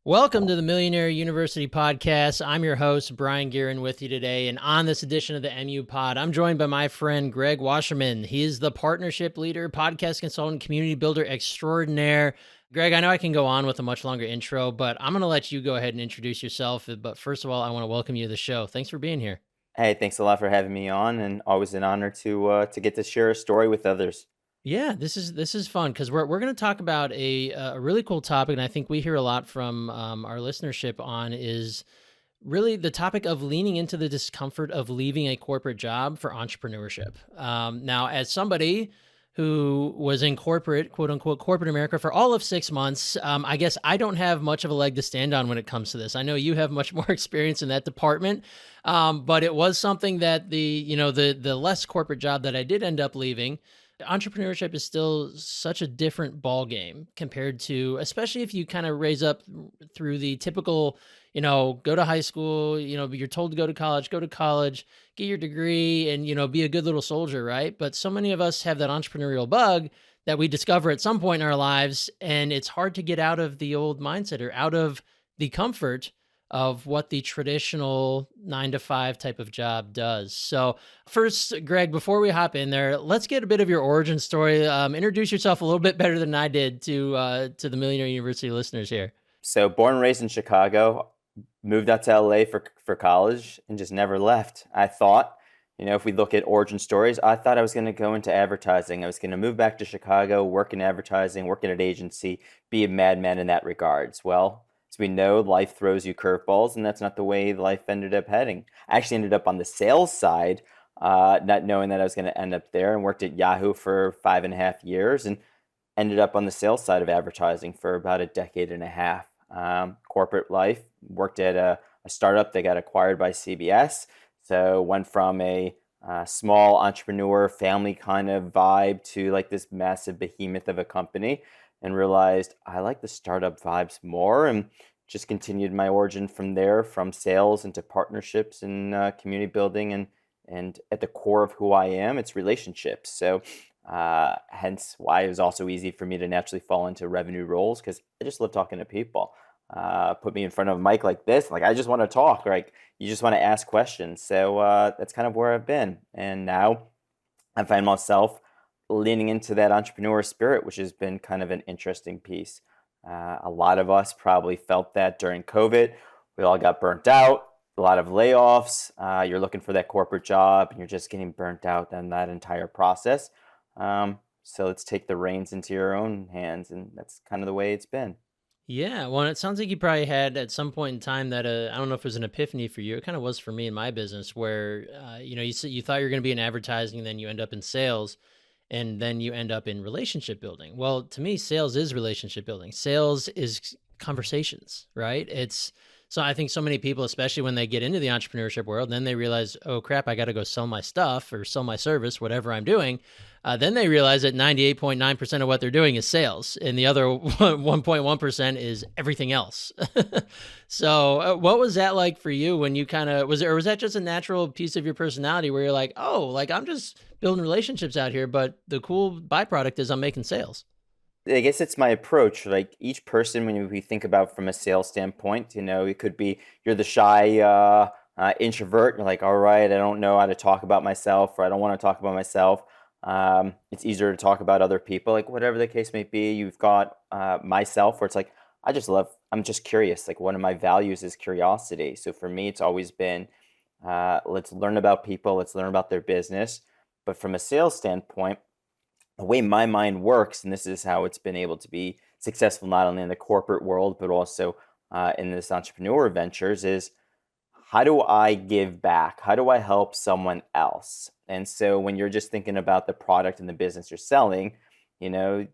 Welcome to the Millionaire University podcast. I'm your host, Brien Gearin, with you today. And on this edition of the MU Pod, I'm joined by my friend, Greg Wasserman. He is the partnership leader, podcast consultant, community builder extraordinaire. Greg, I know I can go on with a much longer intro, but I'm going to let you go ahead and introduce yourself. But first of all, I want to welcome you to the show. Thanks for being here. Hey, thanks a lot for having me on, and always an honor to get to share a story with others. Yeah, this is fun because we're going to talk about a really cool topic, and I think we hear a lot from our listenership on is really the topic of leaning into the discomfort of leaving a corporate job for entrepreneurship. Now, as somebody who was in corporate, quote unquote, corporate America for all of 6 months, I guess I don't have much of a leg to stand on when it comes to this. I know you have much more experience in that department, but it was something that the less corporate job that I did end up leaving. Entrepreneurship is still such a different ball game compared to, especially if you kind of raise up through the typical, go to high school, you're told to go to college, get your degree and, be a good little soldier, right? But so many of us have that entrepreneurial bug that we discover at some point in our lives, and it's hard to get out of the old mindset or out of the comfort of what the traditional 9 to 5 type of job does. So first, Greg, before we hop in there, let's get a bit of your origin story. Introduce yourself a little bit better than I did to the Millionaire University listeners here. So, born and raised in Chicago, moved out to LA for college, and just never left. I thought, if we look at origin stories, I thought I was going to go into advertising. I was going to move back to Chicago, work in advertising, work in an agency, be a madman in that regards. Well, as we know, life throws you curveballs, and that's not the way life ended up heading. I actually ended up on the sales side, not knowing that I was going to end up there, and worked at Yahoo for 5.5 years, and ended up on the sales side of advertising for about a decade and a half. Corporate life, worked at a startup that got acquired by CBS. So went from a small entrepreneur family kind of vibe to like this massive behemoth of a company, and realized I like the startup vibes more, and just continued my origin from there, from sales into partnerships and community building, and at the core of who I am, it's relationships. So hence why it was also easy for me to naturally fall into revenue roles, because I just love talking to people. Put me in front of a mic like this, like I just want to talk, like you just want to ask questions. So that's kind of where I've been, and now I find myself leaning into that entrepreneur spirit, which has been kind of an interesting piece. A lot of us probably felt that during COVID. We all got burnt out, a lot of layoffs. You're looking for that corporate job, and you're just getting burnt out on that entire process. So let's take the reins into your own hands, and that's kind of the way it's been. Yeah, well, it sounds like you probably had at some point in time that I don't know if it was an epiphany for you. It kind of was for me in my business, where you thought you were going to be in advertising, and then you end up in sales, and then you end up in relationship building. Well, to me, sales is relationship building. Sales is conversations, right? It's so I think so many people, especially when they get into the entrepreneurship world, then they realize, oh crap, I got to go sell my stuff or sell my service, whatever I'm doing. Then they realize that 98.9% of what they're doing is sales, and the other 1.1% is everything else. So, what was that like for you when you kind of was it, or was that just a natural piece of your personality where you're like, oh, like I'm just building relationships out here, but the cool byproduct is I'm making sales? I guess it's my approach. Like each person, when we think about from a sales standpoint, it could be you're the shy introvert. You're like, all right, I don't know how to talk about myself, or I don't want to talk about myself. It's easier to talk about other people, like whatever the case may be. You've got myself, where it's like, I'm just curious. Like one of my values is curiosity. So for me, it's always been, let's learn about people, let's learn about their business. But from a sales standpoint, the way my mind works, and this is how it's been able to be successful not only in the corporate world, but also in this entrepreneur ventures, is how do I give back? How do I help someone else? And so when you're just thinking about the product and the business you're selling, then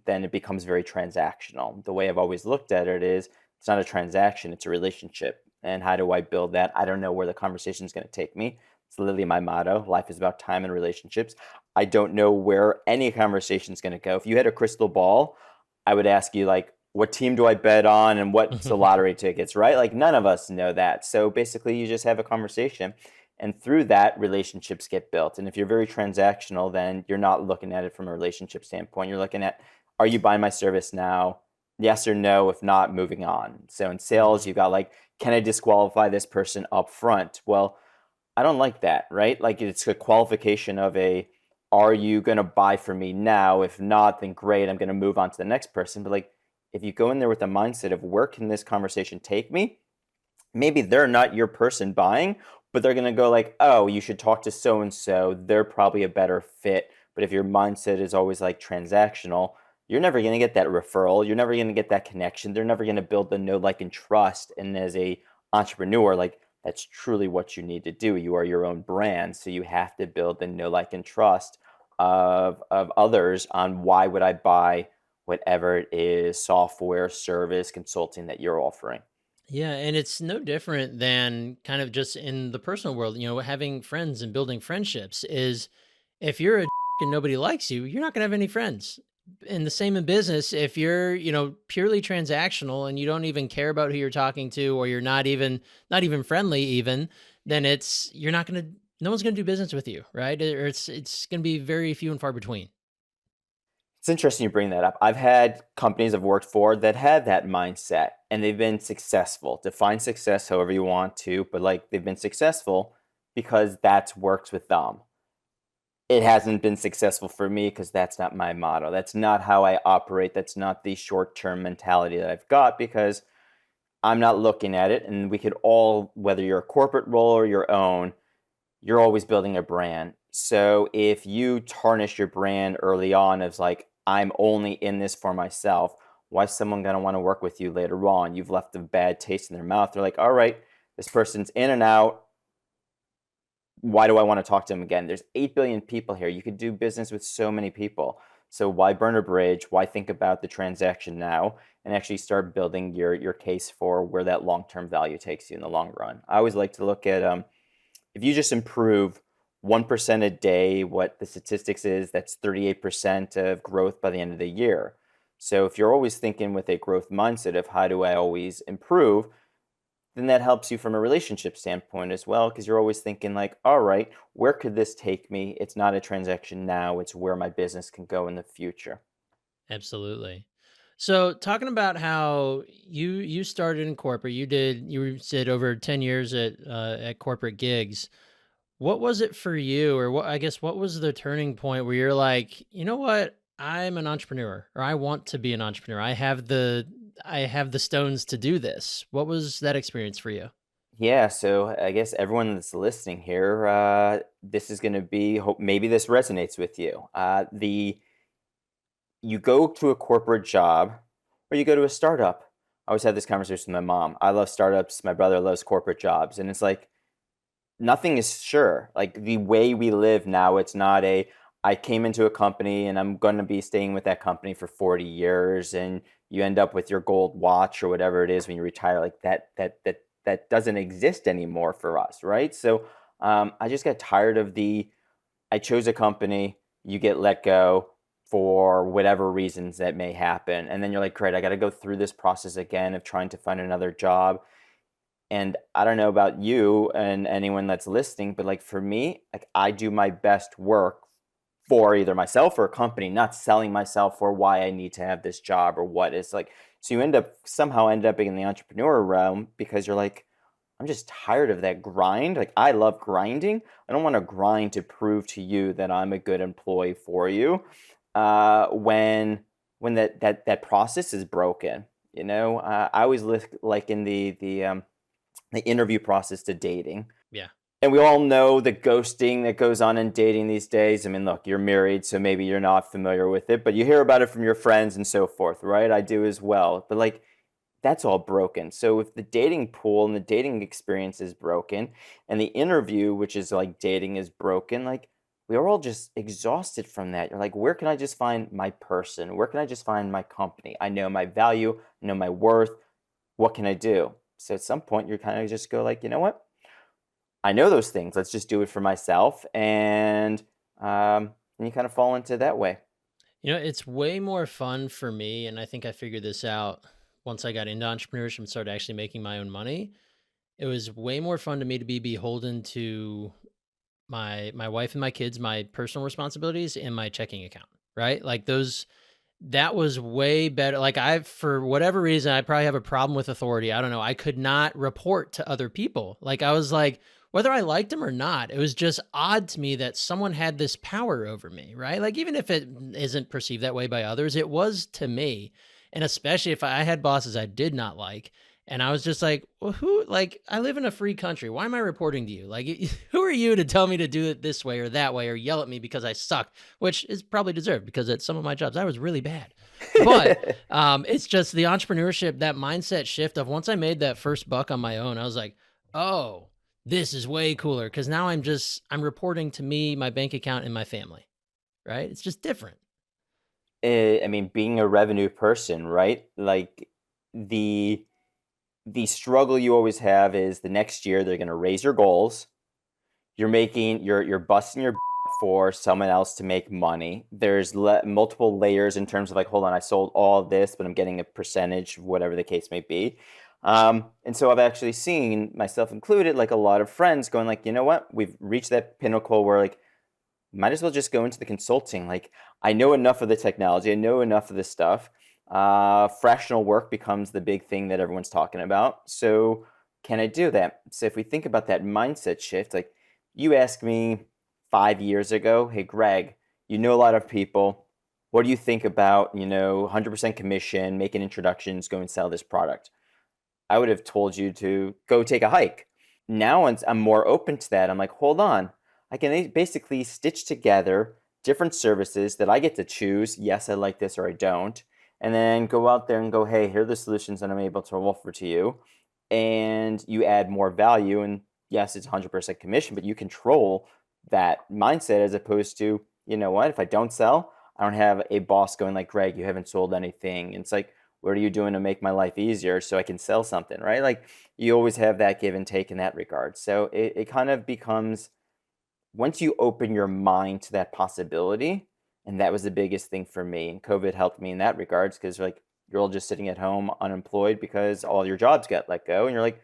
it becomes very transactional. The way I've always looked at it is it's not a transaction, it's a relationship. And how do I build that? I don't know where the conversation is going to take me. It's literally my motto. Life is about time and relationships. I don't know where any conversation is going to go. If you had a crystal ball, I would ask you, like, what team do I bet on and what's the lottery tickets, right? Like none of us know that. So basically you just have a conversation, and through that relationships get built. And if you're very transactional, then you're not looking at it from a relationship standpoint. You're looking at, are you buying my service now? yes or no, if not, moving on. So in sales, Mhm. you got like, can I disqualify this person up front? Well, I don't like that, right? Like it's a qualification of a, are you going to buy from me now? If not, then great, I'm going to move on to the next person. But like, if you go in there with the mindset of where can this conversation take me? Maybe they're not your person buying, but they're going to go like, oh, you should talk to so and so. They're probably a better fit. But if your mindset is always like transactional, you're never going to get that referral. You're never going to get that connection. They're never going to build the know, like, and trust. And as a entrepreneur, like that's truly what you need to do. You are your own brand, so you have to build the know, like, and trust of others on why would I buy whatever it is, software, service, consulting that you're offering. Yeah, and it's no different than kind of just in the personal world, having friends and building friendships is if you're a and nobody likes you, you're not going to have any friends. And the same in business, if you're, purely transactional and you don't even care about who you're talking to or you're not even friendly even, then you're not going to no one's going to do business with you, right? Or it's going to be very few and far between. It's interesting you bring that up. I've had companies I've worked for that had that mindset and they've been successful. Define success however you want to, but like they've been successful because that's works with them. It hasn't been successful for me because that's not my motto. That's not how I operate. That's not the short-term mentality that I've got because I'm not looking at it. And we could all, whether you're a corporate role or your own, you're always building a brand. So if you tarnish your brand early on as like, I'm only in this for myself, why is someone gonna want to work with you later on? You've left a bad taste in their mouth. They're like, all right, this person's in and out. Why do I want to talk to them again? There's 8 billion people here. You could do business with so many people. So why burn a bridge? Why think about the transaction now and actually start building your case for where that long-term value takes you in the long run? I always like to look at if you just improve 1% a day, what the statistics is, that's 38% of growth by the end of the year. So if you're always thinking with a growth mindset of how do I always improve, then that helps you from a relationship standpoint as well, because you're always thinking like, all right, where could this take me? It's not a transaction now, it's where my business can go in the future. Absolutely. So talking about how you started in corporate, you said over 10 years at corporate gigs. What was it for you, or what was the turning point where you're like, you know what, I'm an entrepreneur, or I want to be an entrepreneur. I have the stones to do this. What was that experience for you? Yeah, so I guess everyone that's listening here, this is going to be, maybe this resonates with you. You go to a corporate job or you go to a startup. I always had this conversation with my mom. I love startups. My brother loves corporate jobs. And it's like, nothing is sure. Like the way we live now, it's not a, I came into a company and I'm going to be staying with that company for 40 years and you end up with your gold watch or whatever it is when you retire. Like that doesn't exist anymore for us, right? So I just got tired of I chose a company, you get let go for whatever reasons that may happen. And then you're like, great, I got to go through this process again of trying to find another job. And I don't know about you and anyone that's listening, but like for me, like I do my best work for either myself or a company, not selling myself for why I need to have this job or what is like. So you end up being in the entrepreneur realm because you're like, I'm just tired of that grind. Like I love grinding. I don't want to grind to prove to you that I'm a good employee for you. When that process is broken, I always look like in the interview process to dating. Yeah. And we all know the ghosting that goes on in dating these days. I mean, look, you're married, so maybe you're not familiar with it, but you hear about it from your friends and so forth, right? I do as well. But like that's all broken. So if the dating pool and the dating experience is broken and the interview, which is like dating, is broken, like we are all just exhausted from that. You're like, where can I just find my person? Where can I just find my company? I know my value, I know my worth. What can I do? So at some point, you kind of just go like, you know what? I know those things. Let's just do it for myself, and you kind of fall into that way. It's way more fun for me, and I think I figured this out once I got into entrepreneurship and started actually making my own money. It was way more fun to me to be beholden to my wife and my kids, my personal responsibilities, and my checking account, right? Like those That was way better. Like for whatever reason, I probably have a problem with authority. I don't know. I could not report to other people. Like I was like, whether I liked them or not, it was just odd to me that someone had this power over me, right? Like even if it isn't perceived that way by others, it was to me. And especially if I had bosses I did not like. And I was just like, well, I live in a free country. Why am I reporting to you? Like, who are you to tell me to do it this way or that way or yell at me because I suck? Which is probably deserved because at some of my jobs I was really bad. But it's just the entrepreneurship, that mindset shift of once I made that first buck on my own, I was like, oh, this is way cooler because now I'm reporting to me, my bank account, and my family. Right? It's just different. I mean, being a revenue person, right? Like the the struggle you always have is the next year they're going to raise your goals. You're busting your for someone else to make money. There's multiple layers in terms of like, hold on, I sold all this, but I'm getting a percentage, whatever the case may be. And so I've actually seen, myself included, like a lot of friends going like, you know what, we've reached that pinnacle where like, might as well just go into the consulting. Like, I know enough of the technology, I know enough of this stuff. Fractional work becomes the big thing that everyone's talking about. So can I do that? So if we think about that mindset shift, like you asked me 5 years ago, hey, Greg, you know a lot of people. What do you think about, 100% commission, making introductions, go and sell this product? I would have told you to go take a hike. Now I'm more open to that. I'm like, hold on. I can basically stitch together different services that I get to choose. Yes, I like this or I don't. And then go out there and go, hey, here are the solutions that I'm able to offer to you. And you add more value. And yes, it's 100% commission, but you control that mindset as opposed to, you know what, if I don't sell, I don't have a boss going like, Greg, you haven't sold anything. And it's like, what are you doing to make my life easier so I can sell something, right? Like you always have that give and take in that regard. So it kind of becomes, once you open your mind to that possibility, and that was the biggest thing for me. And COVID helped me in that regards because like you're all just sitting at home unemployed because all your jobs got let go. And you're like,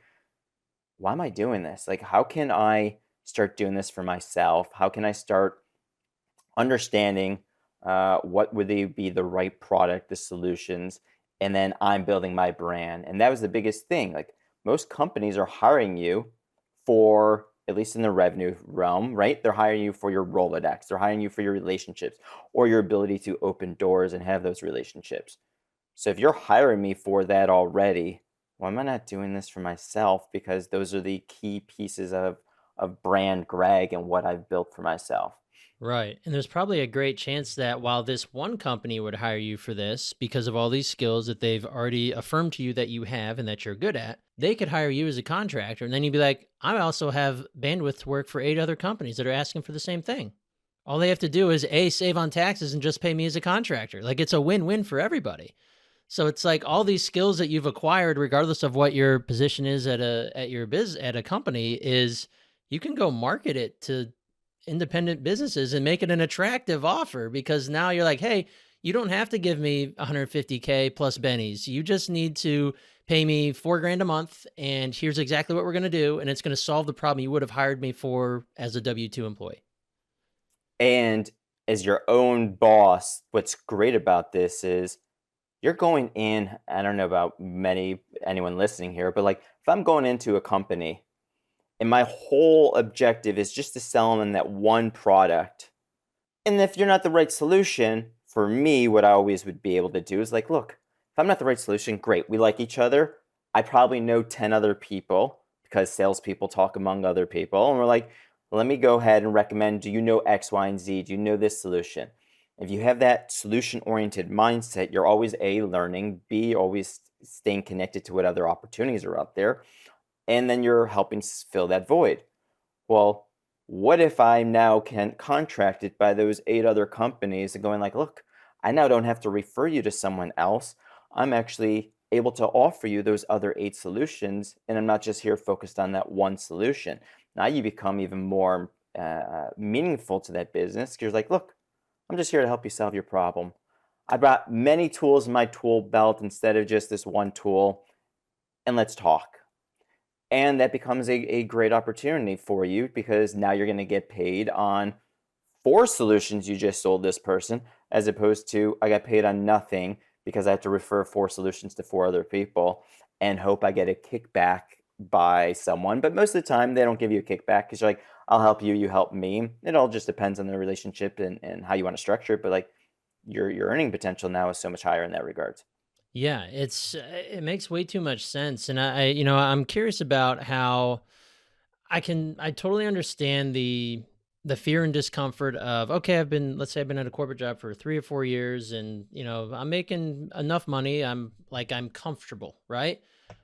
why am I doing this? Like, how can I start doing this for myself? How can I start understanding what would they be the right product, the solutions, and then I'm building my brand. And that was the biggest thing. Like most companies are hiring you for, at least in the revenue realm, right? They're hiring you for your Rolodex. They're hiring you for your relationships or your ability to open doors and have those relationships. So if you're hiring me for that already, why am I not doing this for myself? Because those are the key pieces of brand Greg and what I've built for myself. Right. And there's probably a great chance that while this one company would hire you for this because of all these skills that they've already affirmed to you that you have and that you're good at, they could hire you as a contractor. And then you'd be like, I also have bandwidth to work for 8 other companies that are asking for the same thing. All they have to do is A, save on taxes and just pay me as a contractor. Like it's a win-win for everybody. So it's like all these skills that you've acquired, regardless of what your position is at a company, is you can go market it to independent businesses and make it an attractive offer because now you're like, hey, you don't have to give me 150K plus bennies. You just need to pay me 4 grand a month. And here's exactly what we're going to do. And it's going to solve the problem you would have hired me for as a W-2 employee. And as your own boss, what's great about this is you're going in, I don't know about anyone listening here, but like if I'm going into a company and my whole objective is just to sell them that one product, and if you're not the right solution, for me, what I always would be able to do is like, look, if I'm not the right solution, great. We like each other. I probably know 10 other people because salespeople talk among other people. And we're like, let me go ahead and recommend, do you know X, Y, and Z? Do you know this solution? If you have that solution-oriented mindset, you're always A, learning, B, always staying connected to what other opportunities are out there. And then you're helping fill that void. Well, what if I'm now contracted by those 8 other companies and going like, look, I now don't have to refer you to someone else. I'm actually able to offer you those other 8 solutions, and I'm not just here focused on that one solution. Now you become even more meaningful to that business because you're like, look, I'm just here to help you solve your problem. I brought many tools in my tool belt instead of just this one tool, and let's talk. And that becomes a great opportunity for you because now you're going to get paid on 4 solutions you just sold this person, as opposed to I got paid on nothing because I have to refer 4 solutions to 4 other people and hope I get a kickback by someone. But most of the time, they don't give you a kickback because you're like, I'll help you, you help me. It all just depends on the relationship and how you want to structure it. But like your earning potential now is so much higher in that regard. Yeah, it makes way too much sense, and I'm curious about how I totally understand the fear and discomfort of, okay, let's say I've been at a corporate job for 3 or 4 years, and I'm making enough money. I'm comfortable, right?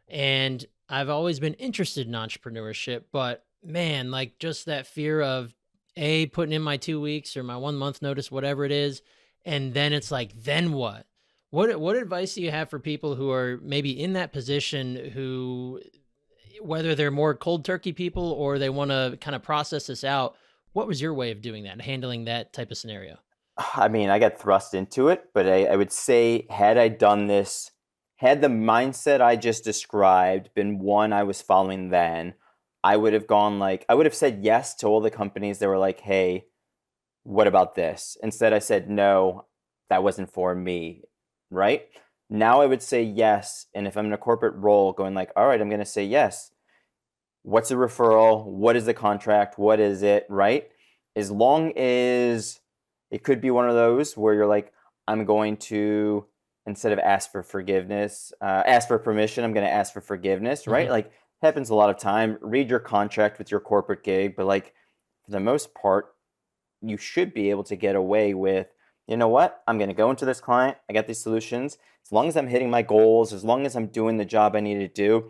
And I've always been interested in entrepreneurship, but man, like just that fear of putting in my 2 weeks or my 1 month notice, whatever it is, and then it's like, then what? What advice do you have for people who are maybe in that position, who, whether they're more cold turkey people or they want to kind of process this out? What was your way of doing that, handling that type of scenario? I mean, I got thrust into it, but I would say, had I done this, had the mindset I just described been one I was following then, I would have gone like, I would have said yes to all the companies that were like, hey, what about this? Instead, I said, no, that wasn't for me, right? Now I would say yes. And if I'm in a corporate role, going like, all right, I'm going to say yes. What's a referral? What is the contract? What is it, right? As long as it could be one of those where you're like, I'm going to, instead of ask for forgiveness, ask for permission, I'm going to ask for forgiveness, right? Hmm. Like, happens a lot of time. Read your contract with your corporate gig, but like, for the most part, you should be able to get away with, you know what? I'm going to go into this client. I got these solutions. As long as I'm hitting my goals, as long as I'm doing the job I need to do,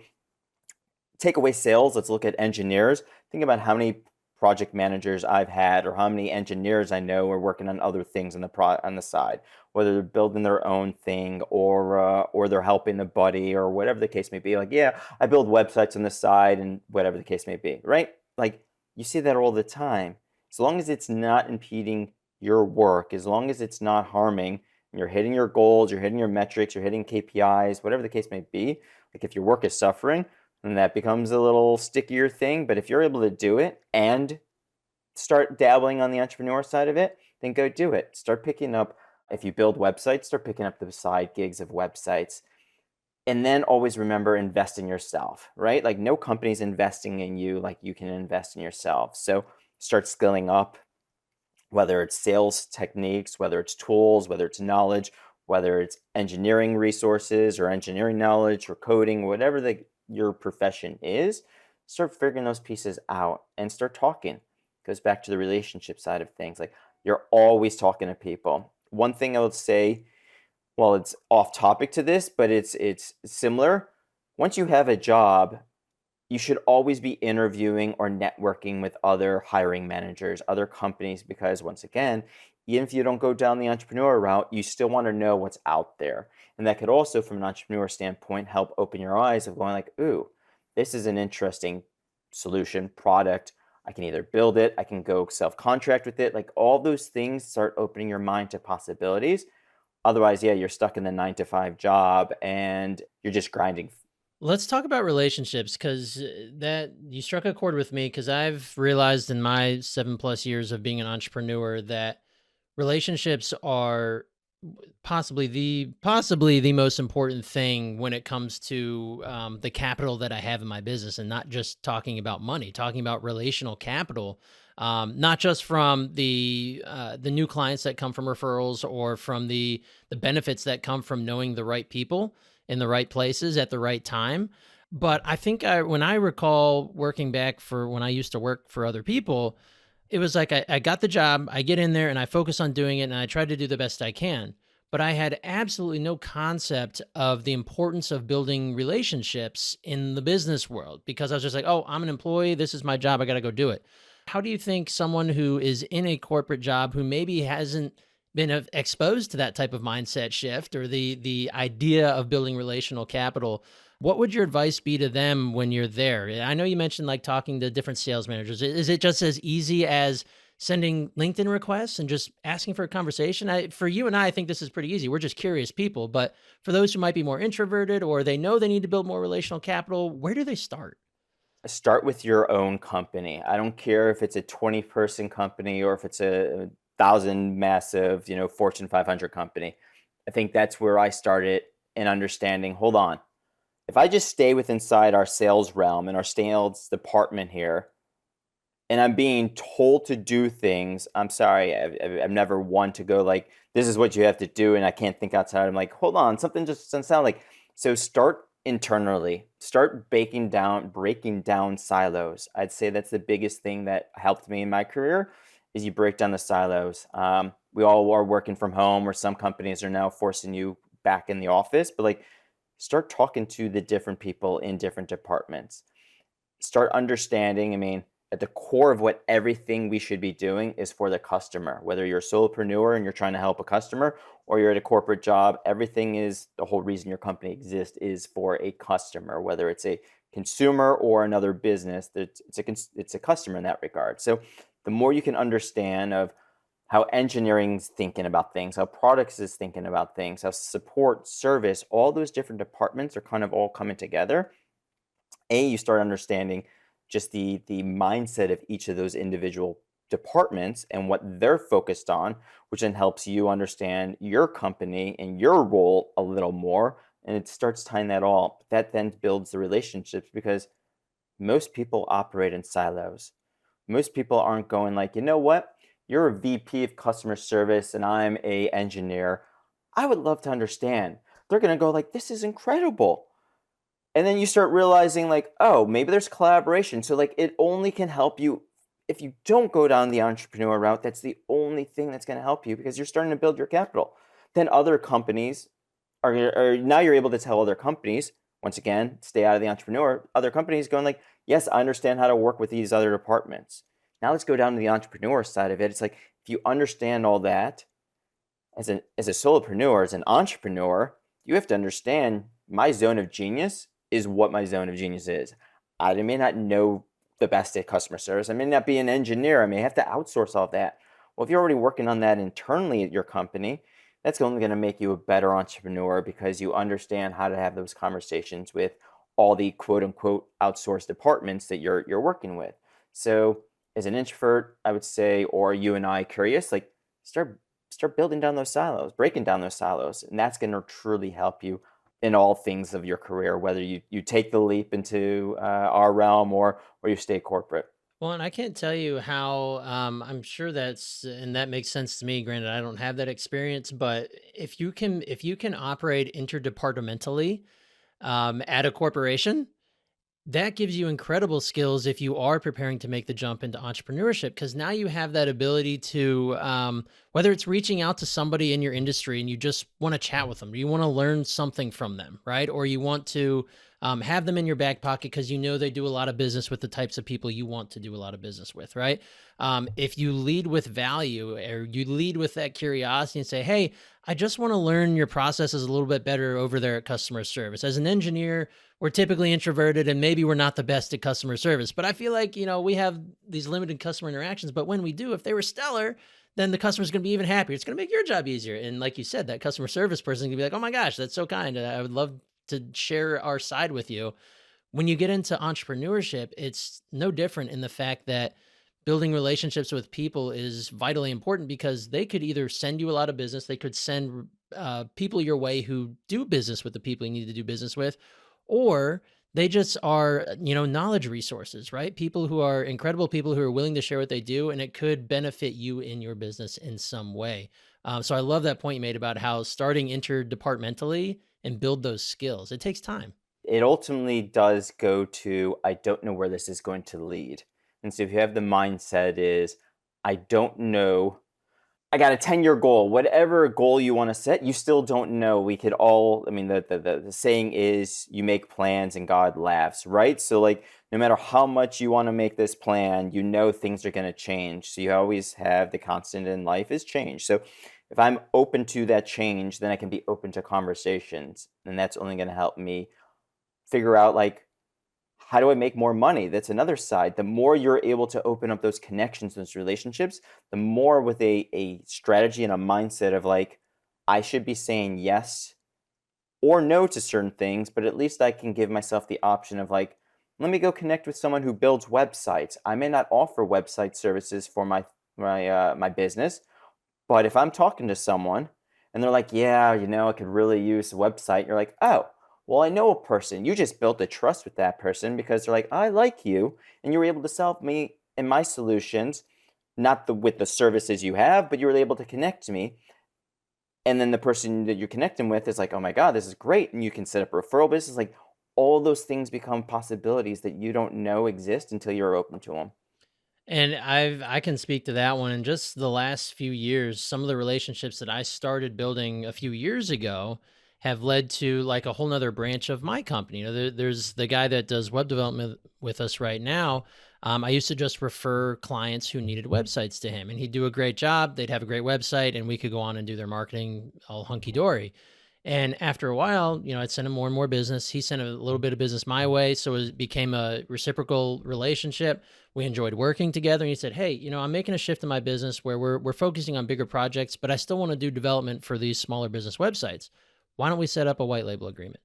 take away sales, let's look at engineers. Think about how many project managers I've had or how many engineers I know are working on other things on the side, whether they're building their own thing or they're helping a buddy or whatever the case may be. Like, yeah, I build websites on the side and whatever the case may be, right? Like you see that all the time. As long as it's not impeding your work, as long as it's not harming, and you're hitting your goals, you're hitting your metrics, you're hitting KPIs, whatever the case may be. Like if your work is suffering, and that becomes a little stickier thing. But if you're able to do it and start dabbling on the entrepreneur side of it, then go do it. Start picking up, if you build websites, start picking up the side gigs of websites. And then always remember, invest in yourself, right? Like no company's investing in you like you can invest in yourself. So start skilling up, whether it's sales techniques, whether it's tools, whether it's knowledge, whether it's engineering resources or engineering knowledge or coding, whatever your profession is, start figuring those pieces out and start talking. Goes back to the relationship side of things. Like you're always talking to people. One thing I would say, well, it's off topic to this, but it's similar. Once you have a job, you should always be interviewing or networking with other hiring managers, other companies, because once again, even if you don't go down the entrepreneur route, you still want to know what's out there. And that could also, from an entrepreneur standpoint, help open your eyes of going like, ooh, this is an interesting solution, product. I can either build it, I can go self-contract with it. Like all those things start opening your mind to possibilities. Otherwise, yeah, you're stuck in the 9 to 5 job and you're just grinding. Let's talk about relationships, because that you struck a chord with me, because I've realized in my 7+ years of being an entrepreneur that relationships are possibly the most important thing when it comes to the capital that I have in my business, and not just talking about money, talking about relational capital, not just from the new clients that come from referrals or from the benefits that come from knowing the right people in the right places at the right time. But I think when I recall working back for when I used to work for other people, it was like I got the job, I get in there and I focus on doing it and I try to do the best I can. But I had absolutely no concept of the importance of building relationships in the business world, because I was just like, oh, I'm an employee. This is my job. I got to go do it. How do you think someone who is in a corporate job, who maybe hasn't been exposed to that type of mindset shift or the idea of building relational capital, what would your advice be to them when you're there? I know you mentioned like talking to different sales managers. Is it just as easy as sending LinkedIn requests and just asking for a conversation? For you and I think this is pretty easy. We're just curious people. But for those who might be more introverted or they know they need to build more relational capital, where do they start? Start with your own company. I don't care if it's a 20-person company or if it's a thousand massive, Fortune 500 company. I think that's where I started in understanding, hold on, if I just stay with inside our sales realm and our sales department here, and I'm being told to do things, I'm sorry, I'm never one to go like, this is what you have to do, and I can't think outside. I'm like, hold on, something just doesn't sound like. So start internally, start breaking down silos. I'd say that's the biggest thing that helped me in my career is you break down the silos. We all are working from home, or some companies are now forcing you back in the office, but like, start talking to the different people in different departments. Start understanding. I mean, at the core of what everything we should be doing is for the customer. Whether you're a solopreneur and you're trying to help a customer, or you're at a corporate job, everything is the whole reason your company exists is for a customer. Whether it's a consumer or another business, it's a customer in that regard. So the more you can understand of how engineering's thinking about things, how products is thinking about things, how support, service, all those different departments are kind of all coming together. You start understanding just the mindset of each of those individual departments and what they're focused on, which then helps you understand your company and your role a little more. And it starts tying that all. That then builds the relationships because most people operate in silos. Most people aren't going like, you know what? You're a VP of customer service and I'm a engineer. I would love to understand. They're going to go like, this is incredible. And then you start realizing like, oh, maybe there's collaboration. So like it only can help you if you don't go down the entrepreneur route. That's the only thing that's going to help you because you're starting to build your capital. Then other companies are now you're able to tell other companies, once again, stay out of the entrepreneur, other companies going like, yes, I understand how to work with these other departments. Now let's go down to the entrepreneur side of it. It's like if you understand all that as a solopreneur, as an entrepreneur, you have to understand my zone of genius is what my zone of genius is. I may not know the best at customer service. I may not be an engineer. I may have to outsource all that. Well, if you're already working on that internally at your company, that's only going to make you a better entrepreneur because you understand how to have those conversations with all the quote unquote outsourced departments that you're working with. So as an introvert, I would say, or you and I curious, like start building down those silos, breaking down those silos, and that's going to truly help you in all things of your career, whether you take the leap into our realm or you stay corporate. Well, and I can't tell you how I'm sure that's and that makes sense to me. Granted, I don't have that experience, but if you can operate interdepartmentally at a corporation, that gives you incredible skills if you are preparing to make the jump into entrepreneurship, because now you have that ability to, whether it's reaching out to somebody in your industry and you just want to chat with them, you want to learn something from them, right? Or you want to have them in your back pocket because you know they do a lot of business with the types of people you want to do a lot of business with, right? If you lead with value or you lead with that curiosity and say, hey, I just want to learn your processes a little bit better over there at customer service. As an engineer, we're typically introverted and maybe we're not the best at customer service, but I feel like, we have these limited customer interactions, but when we do, if they were stellar, then the customer's going to be even happier. It's going to make your job easier. And like you said, that customer service person can be like, oh my gosh, that's so kind. I would love to share our side with you. When you get into entrepreneurship, it's no different in the fact that building relationships with people is vitally important because they could either send you a lot of business, they could send people your way who do business with the people you need to do business with, or they just are, knowledge resources, right? People who are incredible people who are willing to share what they do, and it could benefit you in your business in some way. So I love that point you made about how starting interdepartmentally and build those skills. It takes time. It ultimately does go to, I don't know where this is going to lead. And so if you have the mindset is, I don't know, I got a 10-year goal, whatever goal you want to set, you still don't know. We could all, I mean, the saying is you make plans and God laughs, right? So like, no matter how much you want to make this plan, things are going to change. So you always have the constant in life is change. So if I'm open to that change, then I can be open to conversations. And that's only going to help me figure out like, how do I make more money? That's another side. The more you're able to open up those connections, those relationships, the more with a strategy and a mindset of like, I should be saying yes or no to certain things, but at least I can give myself the option of like, let me go connect with someone who builds websites. I may not offer website services for my business, But if I'm talking to someone and they're like, yeah, I could really use a website, you're like, oh, well, I know a person. You just built a trust with that person because they're like, I like you. And you were able to sell me and my solutions, not with the services you have, but you were able to connect to me. And then the person that you're connecting with is like, oh my God, this is great. And you can set up a referral business. Like all those things become possibilities that you don't know exist until you're open to them. And I can speak to that one. In just the last few years, some of the relationships that I started building a few years ago have led to like a whole nother branch of my company. There's the guy that does web development with us right now. I used to just refer clients who needed websites to him, and he'd do a great job. They'd have a great website, and we could go on and do their marketing all hunky dory. And after a while, I'd send him more and more business. He sent a little bit of business my way. So it became a reciprocal relationship. We enjoyed working together. And he said, hey, I'm making a shift in my business where we're focusing on bigger projects, but I still want to do development for these smaller business websites. Why don't we set up a white label agreement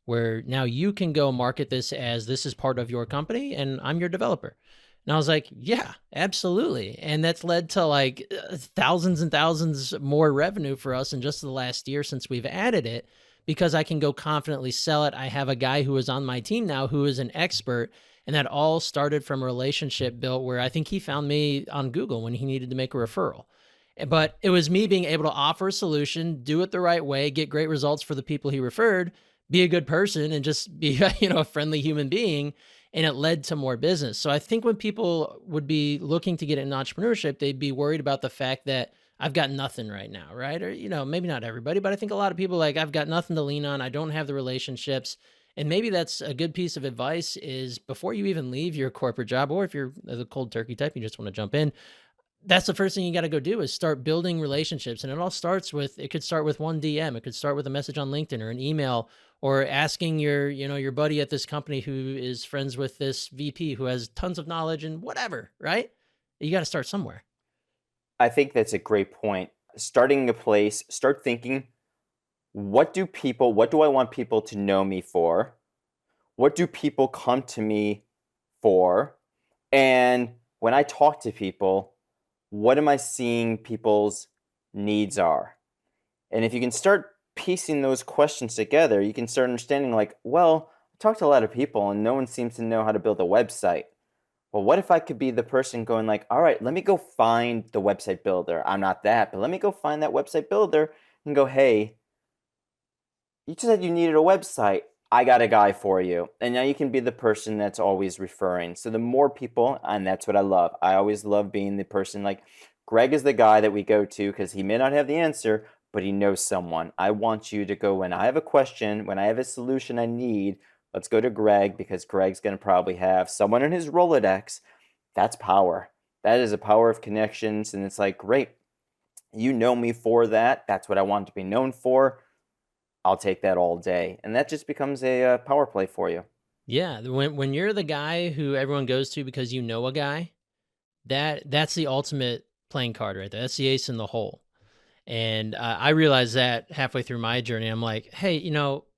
where now you can go market this as this is part of your company and I'm your developer? And I was like, yeah, absolutely. And that's led to like thousands and thousands more revenue for us in just the last year since we've added it, because I can go confidently sell it. I have a guy who is on my team now who is an expert. And that all started from a relationship built where I think he found me on Google when he needed to make a referral. But it was me being able to offer a solution, do it the right way, get great results for the people he referred, be a good person, and just be a friendly human being. And it led to more business. So I think when people would be looking to get into entrepreneurship, they'd be worried about the fact that I've got nothing right now, right? Or, maybe not everybody, but I think a lot of people like, I've got nothing to lean on. I don't have the relationships. And maybe that's a good piece of advice is before you even leave your corporate job, or if you're the cold turkey type, you just want to jump in, that's the first thing you got to go do is start building relationships. And it all starts with, it could start with one DM. It could start with a message on LinkedIn or an email, or asking your buddy at this company who is friends with this VP who has tons of knowledge and whatever, right? You got to start somewhere. I think that's a great point. Starting a place, start thinking, what do I want people to know me for? What do people come to me for? And when I talk to people, what am I seeing people's needs are? And if you can start piecing those questions together, you can start understanding like, well, I talk to a lot of people and no one seems to know how to build a website. Well, what if I could be the person going like, all right, let me go find the website builder. I'm not that, but let me go find that website builder and go, hey, you just said you needed a website. I got a guy for you. And now you can be the person that's always referring. So the more people, and that's what I love. I always love being the person like Greg is the guy that we go to because he may not have the answer, but he knows someone. I want you to go when I have a question, when I have a solution I need, let's go to Greg because Greg's going to probably have someone in his Rolodex. That's power. That is a power of connections. And it's like, great, you know me for that. That's what I want to be known for. I'll take that all day. And that just becomes a power play for you. Yeah. When you're the guy who everyone goes to because you know a guy, that's the ultimate playing card right there. That's the ace in the hole. And I realized that halfway through my journey, I'm like, hey,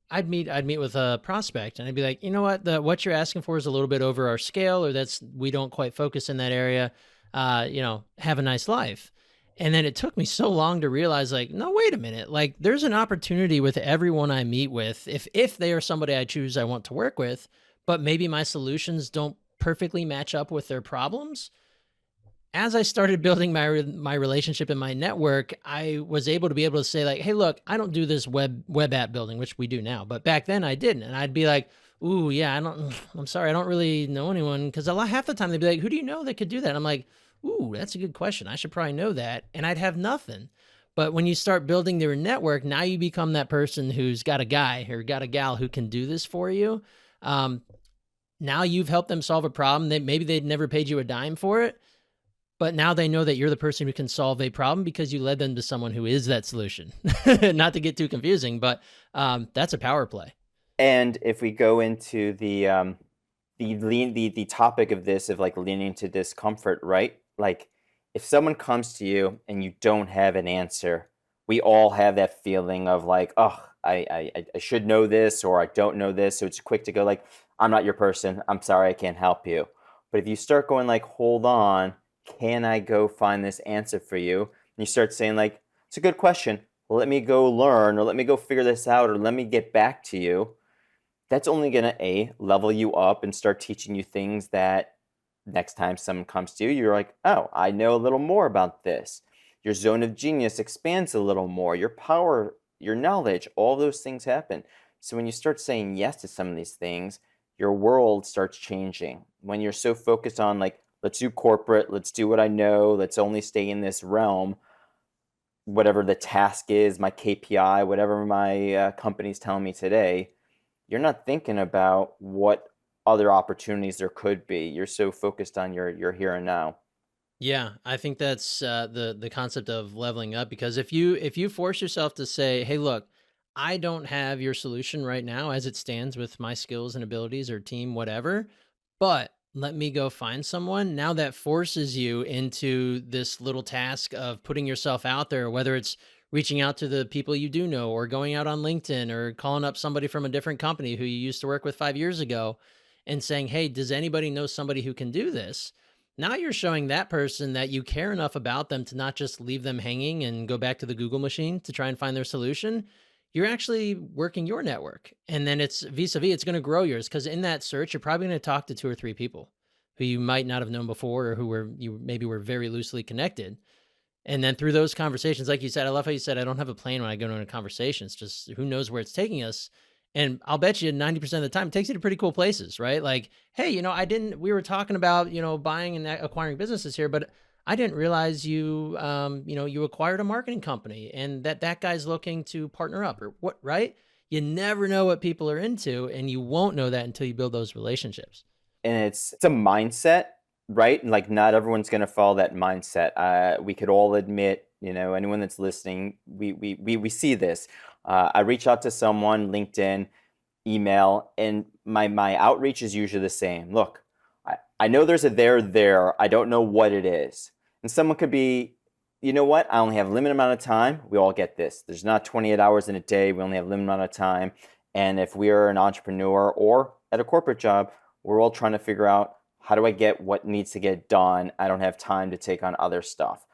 I'd meet with a prospect and I'd be like, you know what, what you're asking for is a little bit over our scale, or we don't quite focus in that area. Have a nice life. And then it took me so long to realize like, no, wait a minute. Like there's an opportunity with everyone I meet with. If they are somebody I choose I want to work with, but maybe my solutions don't perfectly match up with their problems. As I started building my relationship and my network, I was able to say like, hey, look, I don't do this web app building, which we do now, but back then I didn't. And I'd be like, ooh, yeah, I'm sorry, I don't really know anyone, because half the time they'd be like, who do you know that could do that? And I'm like, ooh, that's a good question. I should probably know that, and I'd have nothing. But when you start building their network, now you become that person who's got a guy or got a gal who can do this for you. Um, Now you've helped them solve a problem that maybe they'd never paid you a dime for it, but now they know that you're the person who can solve a problem because you led them to someone who is that solution. Not to get too confusing, but that's a power play. And if we go into the topic of this of like leaning to discomfort, right? Like if someone comes to you and you don't have an answer, we all have that feeling of like, oh, I should know this or I don't know this. So it's quick to go like, I'm not your person. I'm sorry, I can't help you. But if you start going like, hold on, can I go find this answer for you? and you start saying like, it's a good question. Let me go learn, or let me go figure this out, or let me get back to you. That's only going to level you up and start teaching you things that next time someone comes to you, you're like, oh, I know a little more about this. Your zone of genius expands a little more. Your power, your knowledge, all those things happen. So when you start saying yes to some of these things, your world starts changing. When you're so focused on like, let's do corporate, let's do what I know, let's only stay in this realm, whatever the task is, my KPI, whatever my company's telling me today, you're not thinking about what other opportunities there could be. You're so focused on your here and now. Yeah, I think that's the concept of leveling up, because if you force yourself to say, "Hey, look, I don't have your solution right now as it stands with my skills and abilities or team, whatever, but let me go find someone." Now that forces you into this little task of putting yourself out there, whether it's reaching out to the people you do know, or going out on LinkedIn, or calling up somebody from a different company who you used to work with 5 years ago, and saying, "Hey, does anybody know somebody who can do this?" Now you're showing that person that you care enough about them to not just leave them hanging and go back to the Google machine to try and find their solution. You're actually working your network. And then it's vis-a-vis, it's going to grow yours, because in that search, you're probably going to talk to two or three people who you might not have known before, or who were you maybe were very loosely connected. And then through those conversations, like you said, I love how you said, I don't have a plan when I go into a conversation. It's just who knows where it's taking us. And I'll bet you 90% of the time it takes you to pretty cool places, right? Like, hey, we were talking about, buying and acquiring businesses here, but I didn't realize you acquired a marketing company, and that guy's looking to partner up, or what, right? You never know what people are into, and you won't know that until you build those relationships. And it's a mindset, right? And like not everyone's going to follow that mindset. We could all admit, anyone that's listening, we see this. I reach out to someone, LinkedIn, email, and my outreach is usually the same. Look, I know there's a there. I don't know what it is. And someone could be, you know what? I only have a limited amount of time. We all get this. There's not 28 hours in a day. We only have a limited amount of time. And if we are an entrepreneur or at a corporate job, we're all trying to figure out, how do I get what needs to get done? I don't have time to take on other stuff.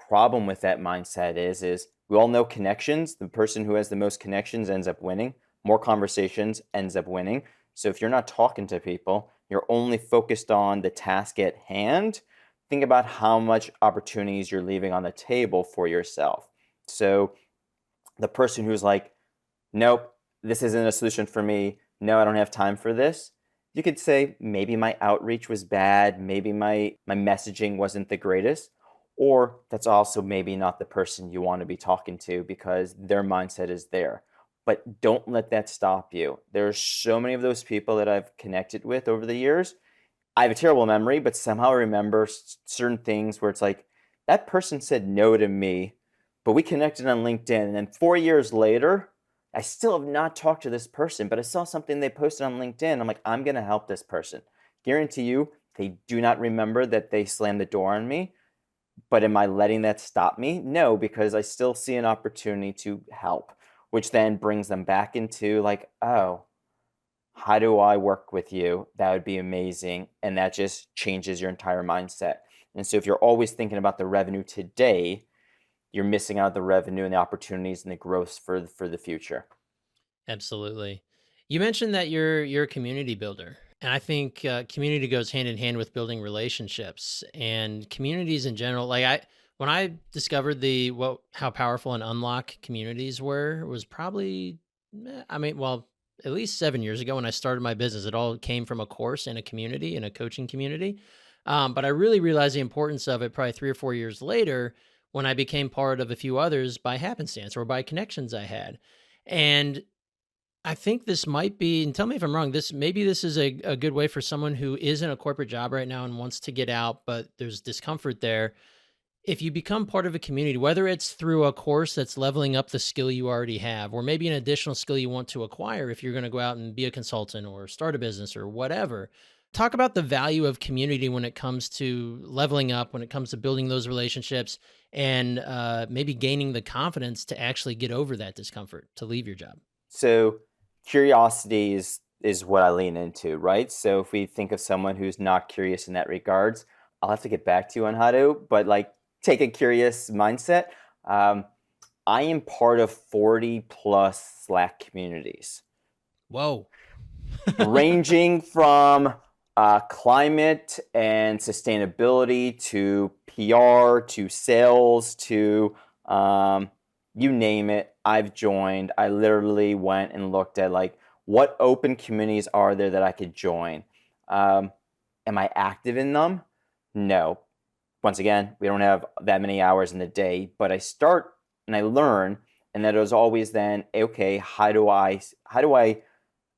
Problem with that mindset is we all know connections. The person who has the most connections ends up winning. More conversations ends up winning. So if you're not talking to people, you're only focused on the task at hand, think about how much opportunities you're leaving on the table for yourself. So the person who's like, nope, this isn't a solution for me. No, I don't have time for this. You could say, maybe my outreach was bad. Maybe my messaging wasn't the greatest. Or that's also maybe not the person you want to be talking to, because their mindset is there. But don't let that stop you. There are so many of those people that I've connected with over the years. I have a terrible memory, but somehow I remember certain things where it's like, that person said no to me, but we connected on LinkedIn. And then 4 years later, I still have not talked to this person, but I saw something they posted on LinkedIn. I'm like, I'm going to help this person. Guarantee you, they do not remember that they slammed the door on me. But am I letting that stop me? No, because I still see an opportunity to help, which then brings them back into like, oh, how do I work with you? That would be amazing. And that just changes your entire mindset. And so if you're always thinking about the revenue today, you're missing out the revenue and the opportunities and the growth for the future. Absolutely. You mentioned that you're a community builder, and I think community goes hand in hand with building relationships and communities in general. Like when I discovered how powerful and unlock communities were, was probably, well, at least 7 years ago when I started my business. It all came from a course in a community, in a coaching community. But I really realized the importance of it probably 3 or 4 years later, when I became part of a few others by happenstance or by connections I had. And I think this might be, and tell me if I'm wrong, this is a good way for someone who is in a corporate job right now and wants to get out, but there's discomfort there. If you become part of a community, whether it's through a course that's leveling up the skill you already have, or maybe an additional skill you want to acquire if you're going to go out and be a consultant or start a business or whatever. Talk about the value of community when it comes to leveling up, when it comes to building those relationships, and maybe gaining the confidence to actually get over that discomfort to leave your job. So curiosity is what I lean into, right? So if we think of someone who's not curious in that regards, I'll have to get back to you on how to, but like take a curious mindset. Um, I am part of 40 plus Slack communities, Whoa. ranging from climate and sustainability to PR to sales to you name it. I've joined. I literally went and looked at like what open communities are there that I could join. Um, am I active in them? No. Once again, we don't have that many hours in the day, but I start and I learn, and that is always then, okay, how do I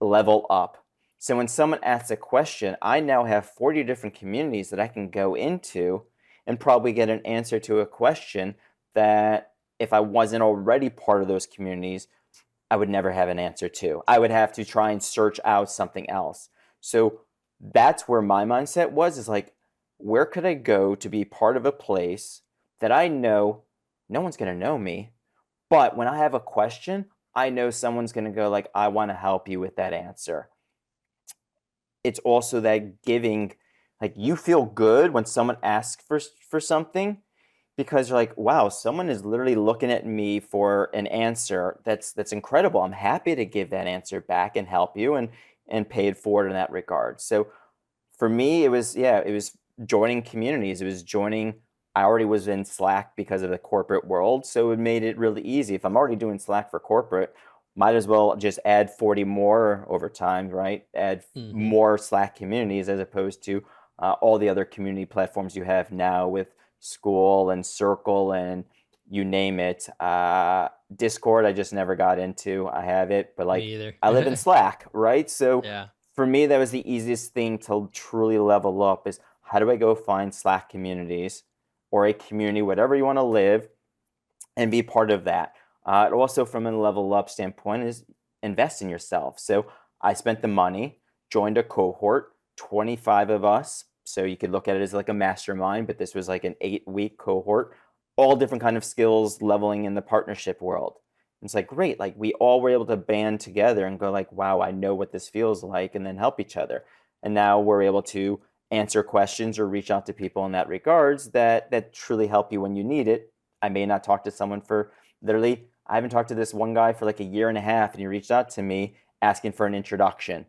level up? So when someone asks a question, I now have 40 different communities that I can go into and probably get an answer to a question that if I wasn't already part of those communities, I would never have an answer to. I would have to try and search out something else. So that's where my mindset was, is like, where could I go to be part of a place that I know no one's going to know me, but when I have a question, I know someone's going to go like, I want to help you with that answer. It's also that giving, like you feel good when someone asks for something, because you're like, wow, someone is literally looking at me for an answer that's incredible. I'm happy to give that answer back and help you and pay it forward in that regard. So for me, it was joining communities. It was joining. I already was in Slack because of the corporate world, so it made it really easy. If I'm already doing Slack for corporate, might as well just add 40 more over time, right? Add Hmm. more Slack communities as opposed to all the other community platforms you have now with School and Circle and you name it. Discord, I just never got into. I have it, but Me like either. I live in Slack, right? So Yeah. for me, that was the easiest thing to truly level up is how do I go find Slack communities or a community, whatever you want to live, and be part of that. Also, from a level up standpoint, is invest in yourself. So I spent the money, joined a cohort, 25 of us. So you could look at it as like a mastermind, but this was like an 8-week cohort, all different kind of skills leveling in the partnership world. It's like great, like we all were able to band together and go like, wow, I know what this feels like, and then help each other. And now we're able to answer questions or reach out to people in that regards that truly help you when you need it. I may not talk to someone for literally, I haven't talked to this one guy for like a year and a half, and he reached out to me asking for an introduction.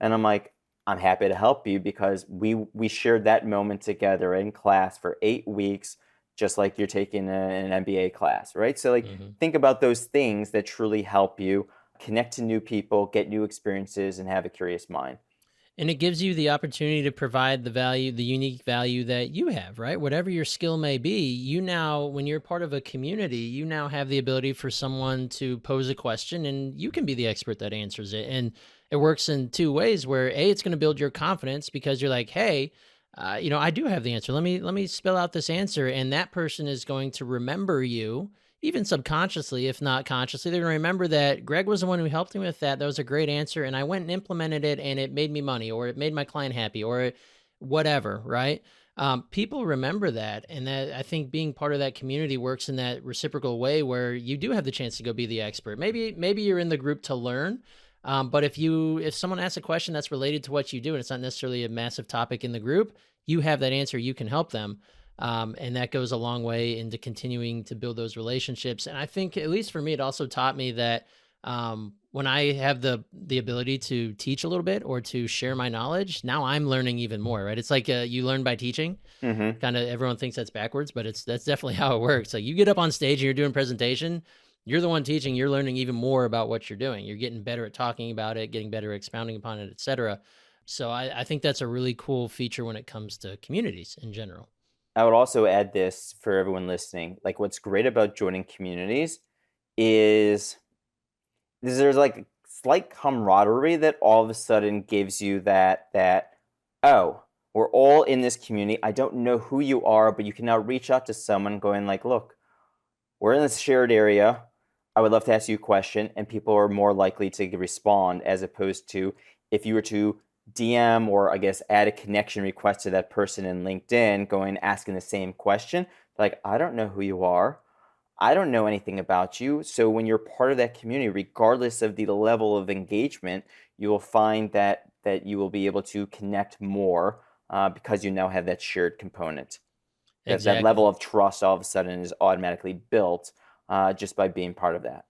And I'm like, I'm happy to help you because we shared that moment together in class for 8 weeks, just like you're taking an MBA class, right? So like Hmm. think about those things that truly help you connect to new people, get new experiences, and have a curious mind. And it gives you the opportunity to provide the value, the unique value that you have, right? Whatever your skill may be, you now, when you're part of a community, you now have the ability for someone to pose a question and you can be the expert that answers it. And it works in two ways where A, it's going to build your confidence because you're like, hey, I do have the answer. Let me spell out this answer. And that person is going to remember you even subconsciously, if not consciously, they're going to remember that Greg was the one who helped me with that. That was a great answer. And I went and implemented it and it made me money or it made my client happy or whatever, right? People remember that. And that I think being part of that community works in that reciprocal way where you do have the chance to go be the expert. Maybe you're in the group to learn. But if someone asks a question that's related to what you do and it's not necessarily a massive topic in the group, you have that answer. You can help them. And that goes a long way into continuing to build those relationships. And I think, at least for me, it also taught me that when I have the ability to teach a little bit or to share my knowledge, now I'm learning even more. Right? It's like you learn by teaching. Mm-hmm. Kind of everyone thinks that's backwards, but that's definitely how it works. Like you get up on stage and you're doing presentation. You're the one teaching. You're learning even more about what you're doing. You're getting better at talking about it, getting better at expounding upon it, etc. So I think that's a really cool feature when it comes to communities in general. I would also add this for everyone listening. Like, what's great about joining communities is there's like slight camaraderie that all of a sudden gives you that oh, we're all in this community. I don't know who you are, but you can now reach out to someone going like, look, we're in this shared area. I would love to ask you a question, and people are more likely to respond as opposed to if you were to DM or I guess add a connection request to that person in LinkedIn, going asking the same question. Like, I don't know who you are. I don't know anything about you. So when you're part of that community, regardless of the level of engagement, you will find that you will be able to connect more because you now have that shared component. That Exactly. level of trust all of a sudden is automatically built just by being part of that.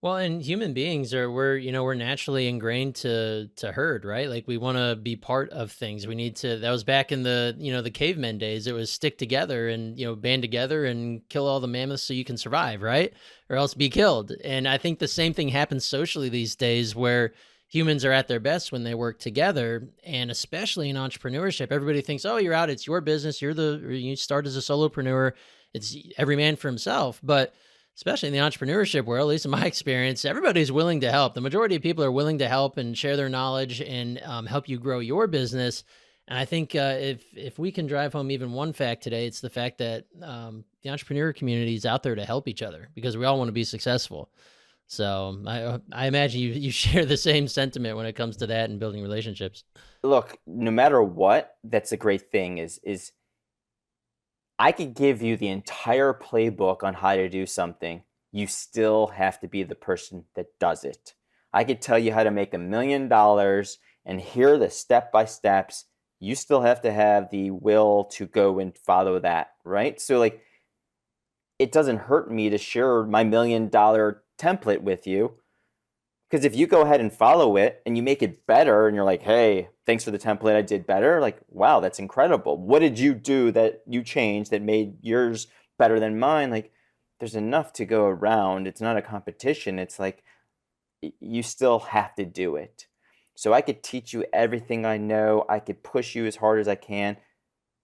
Well, and human beings are we're naturally ingrained to herd, right? Like we want to be part of things. We need to that was back in the cavemen days. It was stick together and band together and kill all the mammoths so you can survive, right? Or else be killed. And I think the same thing happens socially these days where humans are at their best when they work together, and especially in entrepreneurship. Everybody thinks, "Oh, you're out, it's your business. You start as a solopreneur. It's every man for himself." But especially in the entrepreneurship world, at least in my experience, everybody's willing to help. The majority of people are willing to help and share their knowledge and help you grow your business. And I think if we can drive home even one fact today, it's the fact that the entrepreneur community is out there to help each other because we all want to be successful. So I imagine you share the same sentiment when it comes to that and building relationships. Look, no matter what, that's a great thing is I could give you the entire playbook on how to do something. You still have to be the person that does it. I could tell you how to make $1 million and here are the step by steps. You still have to have the will to go and follow that, right? So, like, it doesn't hurt me to share my $1 million template with you because if you go ahead and follow it and you make it better and you're like, hey, thanks for the template, I did better. Like, wow, that's incredible. What did you do that you changed that made yours better than mine? Like, there's enough to go around. It's not a competition. It's like you still have to do it. So I could teach you everything I know. I could push you as hard as I can.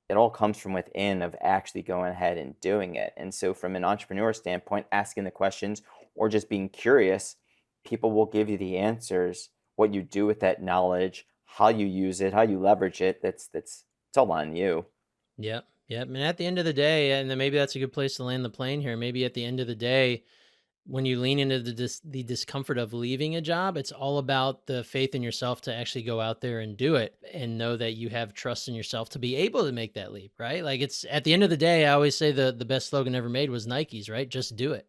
It all comes from within of actually going ahead and doing it. And so from an entrepreneur standpoint, asking the questions or just being curious, people will give you the answers. What you do with that knowledge, how you use it, how you leverage it, that's it's all on you. Yep. Yep. And at the end of the day, and then maybe that's a good place to land the plane here. Maybe at the end of the day, when you lean into the discomfort of leaving a job, it's all about the faith in yourself to actually go out there and do it and know that you have trust in yourself to be able to make that leap, right? Like it's at the end of the day, I always say the best slogan ever made was Nike's, right? Just do it.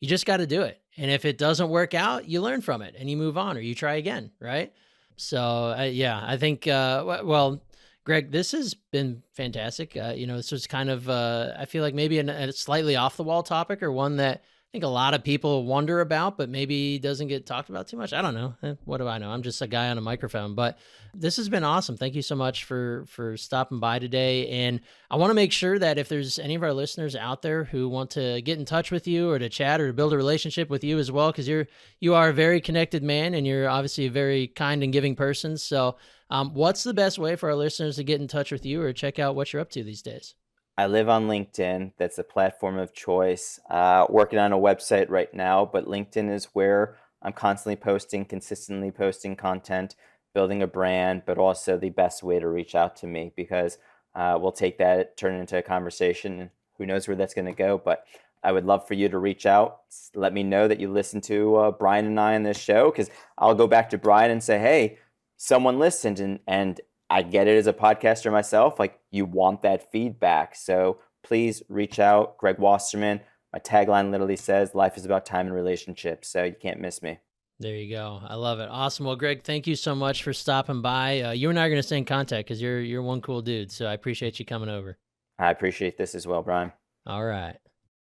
You just got to do it. And if it doesn't work out, you learn from it and you move on or you try again, right? So, yeah, I think well, Greg, this has been fantastic. This was kind of I feel like maybe a slightly off the wall topic or one that I think a lot of people wonder about, but maybe doesn't get talked about too much. I don't know. What do I know? I'm just a guy on a microphone, but this has been awesome. Thank you so much for stopping by today. And I want to make sure that if there's any of our listeners out there who want to get in touch with you or to chat or to build a relationship with you as well, because you are a very connected man and you're obviously a very kind and giving person. So, what's the best way for our listeners to get in touch with you or check out what you're up to these days? I live on LinkedIn. That's the platform of choice. Working on a website right now, but LinkedIn is where I'm constantly posting, consistently posting content, building a brand, but also the best way to reach out to me because we'll take that, turn it into a conversation. And who knows where that's going to go? But I would love for you to reach out. Let me know that you listen to Brien and I on this show because I'll go back to Brien and say, hey, someone listened and I get it as a podcaster myself. Like you want that feedback. So please reach out. Greg Wasserman. My tagline literally says life is about time and relationships. So you can't miss me. There you go. I love it. Awesome. Well, Greg, thank you so much for stopping by. You and I are going to stay in contact because you're one cool dude. So I appreciate you coming over. I appreciate this as well, Brian. All right.